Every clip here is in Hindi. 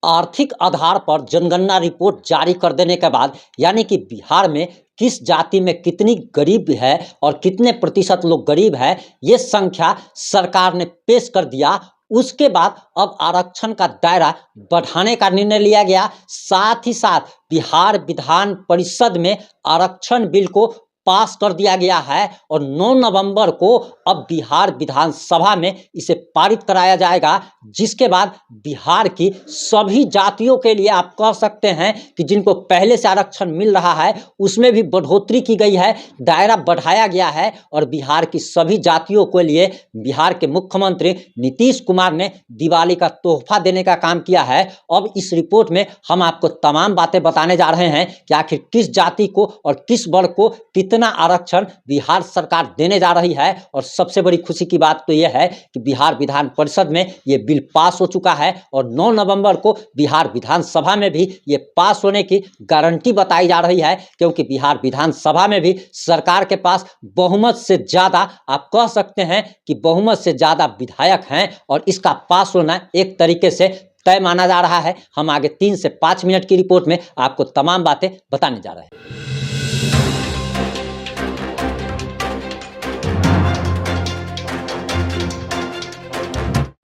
आर्थिक आधार पर जनगणना रिपोर्ट जारी कर देने के बाद यानी कि बिहार में किस जाति में कितनी गरीब है और कितने प्रतिशत लोग गरीब है, ये संख्या सरकार ने पेश कर दिया। उसके बाद अब आरक्षण का दायरा बढ़ाने का निर्णय लिया गया। साथ ही साथ बिहार विधान परिषद में आरक्षण बिल को पास कर दिया गया है और 9 नवंबर को अब बिहार विधानसभा में इसे पारित कराया जाएगा, जिसके बाद बिहार की सभी जातियों के लिए आप कह सकते हैं कि जिनको पहले से आरक्षण मिल रहा है उसमें भी बढ़ोतरी की गई है, दायरा बढ़ाया गया है और बिहार की सभी जातियों के लिए बिहार के मुख्यमंत्री नीतीश कुमार ने दिवाली का तोहफा देने का काम किया है। अब इस रिपोर्ट में हम आपको तमाम बातें बताने जा रहे हैं कि आखिर किस जाति को और किस वर्ग को कितना आरक्षण बिहार सरकार देने जा रही है। और सबसे बड़ी खुशी की बात तो यह है कि बिहार विधान परिषद में यह बिल पास हो चुका है और 9 नवंबर को बिहार विधानसभा में भी ये पास होने की गारंटी बताई जा रही है, क्योंकि बिहार विधानसभा में भी सरकार के पास बहुमत से ज्यादा, आप कह सकते हैं कि बहुमत से ज्यादा विधायक हैं और इसका पास होना एक तरीके से तय माना जा रहा है। हम आगे 3 से 5 मिनट की रिपोर्ट में आपको तमाम बातें बताने जा रहे हैं।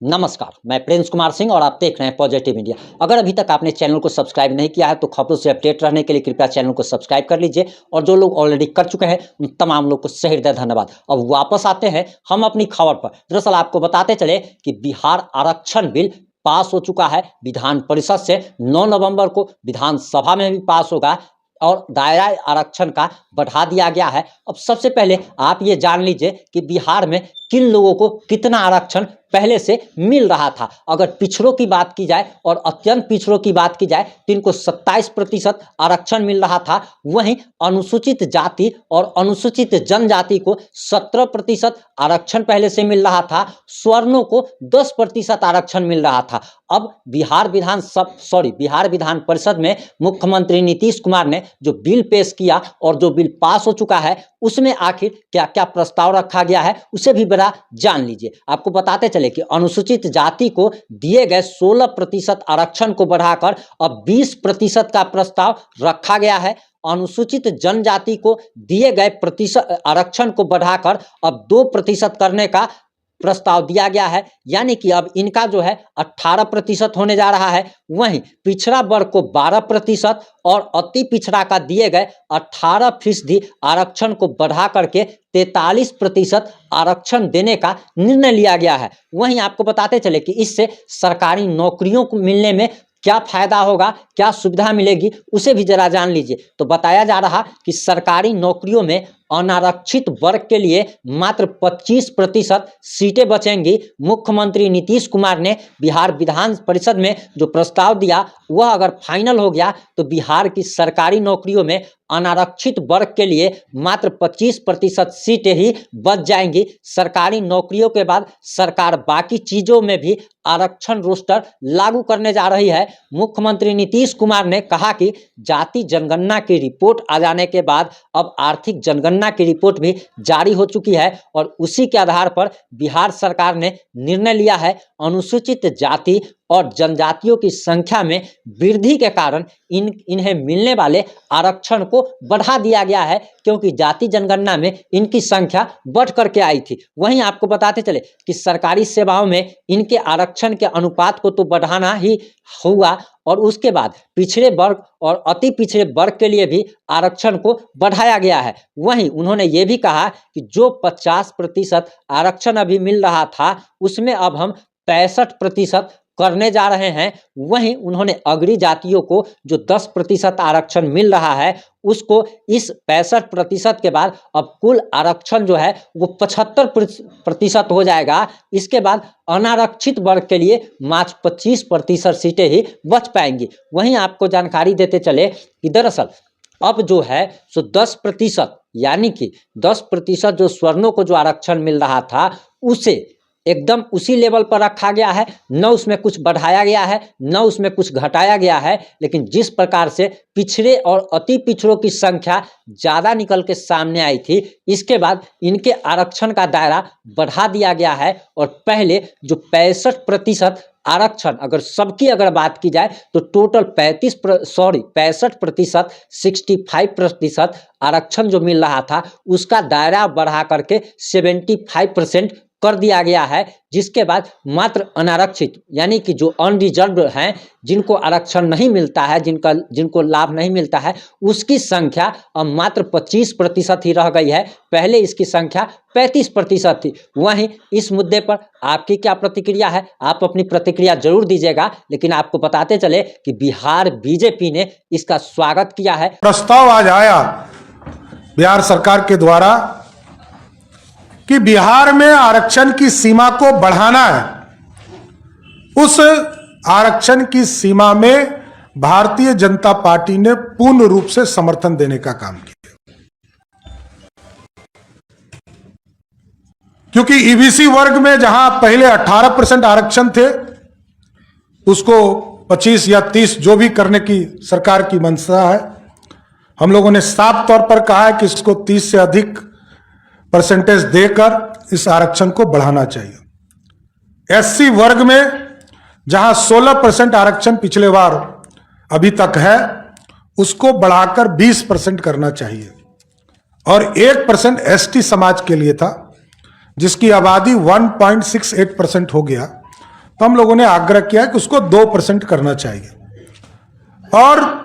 नमस्कार, मैं प्रिंस कुमार सिंह और आप देख रहे हैं पॉजिटिव इंडिया। अगर अभी तक आपने चैनल को सब्सक्राइब नहीं किया है तो खबरों से अपडेट रहने के लिए कृपया चैनल को सब्सक्राइब कर लीजिए और जो लोग ऑलरेडी कर चुके हैं उन तमाम लोग को सही हृदय धन्यवाद। अब वापस आते हैं हम अपनी खबर पर। दरअसल आपको बताते चले कि बिहार आरक्षण बिल पास हो चुका है विधान परिषद से। 9 नवंबर को विधानसभा में भी पास होगा और दायरा आरक्षण का बढ़ा दिया गया है। अब सबसे पहले आप ये जान लीजिए कि बिहार में किन लोगों को कितना आरक्षण पहले से मिल रहा था। अगर पिछड़ों की बात की जाए और अत्यंत पिछड़ों की बात की जाए तो इनको 27% आरक्षण मिल रहा था। वहीं अनुसूचित जाति और अनुसूचित जनजाति को 17% आरक्षण पहले से मिल रहा था। स्वर्णों को 10% आरक्षण मिल रहा था। अब बिहार विधान परिषद में मुख्यमंत्री नीतीश कुमार ने जो बिल पेश किया और जो बिल पास हो चुका है उसमें आखिर क्या क्या प्रस्ताव रखा गया है उसे भी बड़ा जान लीजिए। आपको बताते चले कि अनुसूचित जाति को दिए गए 16% आरक्षण को बढ़ाकर अब 20% का प्रस्ताव रखा गया है। अनुसूचित जनजाति को दिए गए प्रतिशत आरक्षण को बढ़ाकर अब 2% करने का प्रस्ताव दिया गया है, यानी कि अब इनका जो है 18% होने जा रहा है। वहीं पिछड़ा वर्ग को 12% और अति पिछड़ा का दिए गए 18% आरक्षण को बढ़ा करके 43% आरक्षण देने का निर्णय लिया गया है। वहीं आपको बताते चले कि इससे सरकारी नौकरियों को मिलने में क्या फायदा होगा, क्या सुविधा मिलेगी, उसे भी जरा जान लीजिए। तो बताया जा रहा कि सरकारी नौकरियों में अनारक्षित वर्ग के लिए मात्र 25% सीटें बचेंगी। मुख्यमंत्री नीतीश कुमार ने बिहार विधान परिषद में जो प्रस्ताव दिया वह अगर फाइनल हो गया तो बिहार की सरकारी नौकरियों में अनारक्षित वर्ग के लिए मात्र 25% सीटें ही बच जाएंगी। सरकारी नौकरियों के बाद सरकार बाकी चीजों में भी आरक्षण रोस्टर लागू करने जा रही है। मुख्यमंत्री नीतीश कुमार ने कहा कि जाति जनगणना की रिपोर्ट आ जाने के बाद अब आर्थिक जनगणना की रिपोर्ट भी जारी हो चुकी है और उसी के आधार पर बिहार सरकार ने निर्णय लिया है अनुसूचित जाति और जनजातियों की संख्या में वृद्धि के कारण इन्हें मिलने वाले आरक्षण को बढ़ा दिया गया है, क्योंकि जाति जनगणना में इनकी संख्या बढ़ करके आई थी। वहीं आपको बताते चले कि सरकारी सेवाओं में इनके आरक्षण के अनुपात को तो बढ़ाना ही होगा और उसके बाद पिछड़े वर्ग और अति पिछड़े वर्ग के लिए भी आरक्षण को बढ़ाया गया है। वहीं उन्होंने ये भी कहा कि जो 50% आरक्षण अभी मिल रहा था उसमें अब हम 65% करने जा रहे हैं। वहीं उन्होंने अग्रणी जातियों को जो 10% आरक्षण मिल रहा है उसको इस 65% के बाद अब कुल आरक्षण जो है वो 75% हो जाएगा। इसके बाद अनारक्षित वर्ग के लिए मात्र 25% सीटें ही बच पाएंगी। वहीं आपको जानकारी देते चले कि दरअसल अब जो है सो 10% यानी कि 10% जो स्वर्णों को जो आरक्षण मिल रहा था उसे एकदम उसी लेवल पर रखा गया है, न उसमें कुछ बढ़ाया गया है न उसमें कुछ घटाया गया है। लेकिन जिस प्रकार से पिछड़े और अति पिछड़ों की संख्या ज़्यादा निकल के सामने आई थी, इसके बाद इनके आरक्षण का दायरा बढ़ा दिया गया है और पहले जो 65% आरक्षण अगर सबकी अगर बात की जाए तो टोटल 65% 65% आरक्षण जो मिल रहा था उसका दायरा बढ़ा करके 75% कर दिया गया है, जिसके बाद मात्र अनारक्षित यानी कि जो अनरिजर्व्ड हैं, जिनको आरक्षण नहीं मिलता है, जिनको लाभ नहीं मिलता है, उसकी संख्या अब मात्र 25% ही रह गई है। पहले इसकी संख्या 35% थी। वहीं इस मुद्दे पर आपकी क्या प्रतिक्रिया है? आप अपनी प्रतिक्रिया जरूर दीजिएगा, लेकिन आपको बताते चले कि बिहार बीजेपी ने इसका स्वागत किया है। प्रस्ताव आज आया बिहार सरकार के द्वारा कि बिहार में आरक्षण की सीमा को बढ़ाना है। उस आरक्षण की सीमा में भारतीय जनता पार्टी ने पूर्ण रूप से समर्थन देने का काम किया, क्योंकि ईबीसी वर्ग में जहां पहले 18% आरक्षण थे, उसको 25 या 30 जो भी करने की सरकार की मंशा है। हम लोगों ने साफ तौर पर कहा है कि इसको 30 से अधिक परसेंटेज देकर इस आरक्षण को बढ़ाना चाहिए। एससी वर्ग में जहां 16% आरक्षण पिछले बार अभी तक है, उसको बढ़ाकर 20% करना चाहिए। और 1% एसटी समाज के लिए था, जिसकी आबादी 1.68% हो गया, तो हम लोगों ने आग्रह किया कि उसको 2% करना चाहिए। और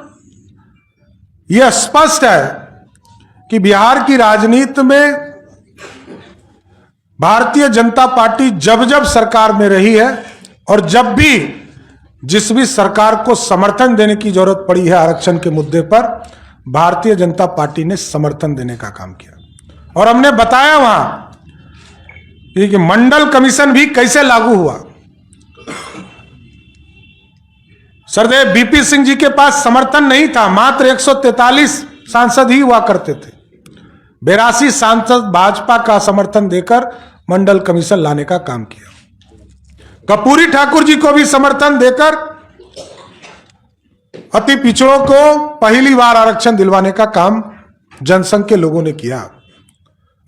यह स्पष्ट है कि बिहार की राजनीति में भारतीय जनता पार्टी जब जब सरकार में रही है और जब भी जिस भी सरकार को समर्थन देने की जरूरत पड़ी है आरक्षण के मुद्दे पर, भारतीय जनता पार्टी ने समर्थन देने का काम किया। और हमने बताया वहां कि मंडल कमीशन भी कैसे लागू हुआ। सरदेव बीपी सिंह जी के पास समर्थन नहीं था, मात्र 143 सांसद ही हुआ करते थे। 82 सांसद भाजपा का समर्थन देकर मंडल कमीशन लाने का काम किया। कर्पूरी ठाकुर जी को भी समर्थन देकर अति पिछड़ों को पहली बार आरक्षण दिलवाने का काम जनसंघ के लोगों ने किया।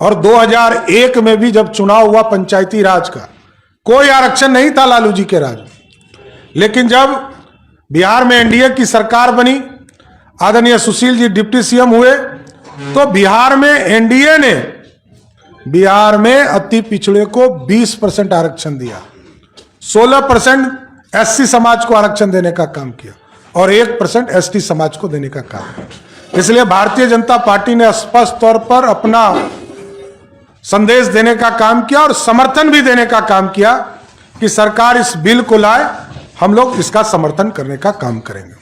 और 2001 में भी जब चुनाव हुआ पंचायती राज का, कोई आरक्षण नहीं था लालू जी के राज में। लेकिन जब बिहार में एनडीए की सरकार बनी, आदरणीय सुशील जी डिप्टी सीएम हुए, तो बिहार में एनडीए ने बिहार में अति पिछड़े को 20% आरक्षण दिया, 16% एससी समाज को आरक्षण देने का काम किया और 1% एसटी समाज को देने का काम। इसलिए भारतीय जनता पार्टी ने स्पष्ट तौर पर अपना संदेश देने का काम किया और समर्थन भी देने का काम किया कि सरकार इस बिल को लाए, हम लोग इसका समर्थन करने का काम करेंगे।